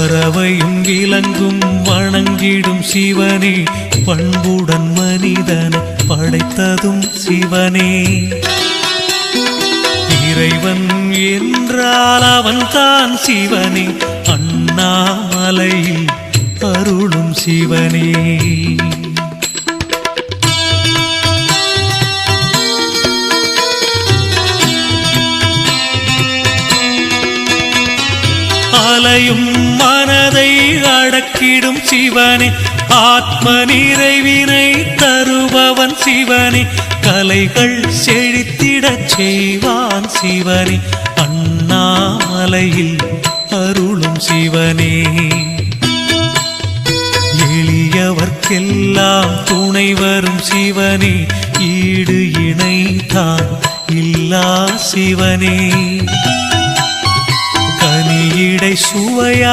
பறவையும் விலங்கும் வணங்கிடும் சிவனே, பண்புடன் மனிதனை படைத்ததும் சிவனே. இறைவன் என்றால் அவன் தான் சிவனே, அண்ணாமலையில் அருளும் சிவனே. அலையும் மனதை அடக்கிடும் சிவனே, ஆத்ம நிறைவினை தருபவன் சிவனே, கலைகள் செழித்திடச் செய்வான் சிவனே, அண்ணாமலையில் அருளும் சிவனே. எளியவர்க்கெல்லாம் துணை வரும் சிவனே, ஈடு இணைதான் இல்லா சிவனே. கனியிடை சுவையா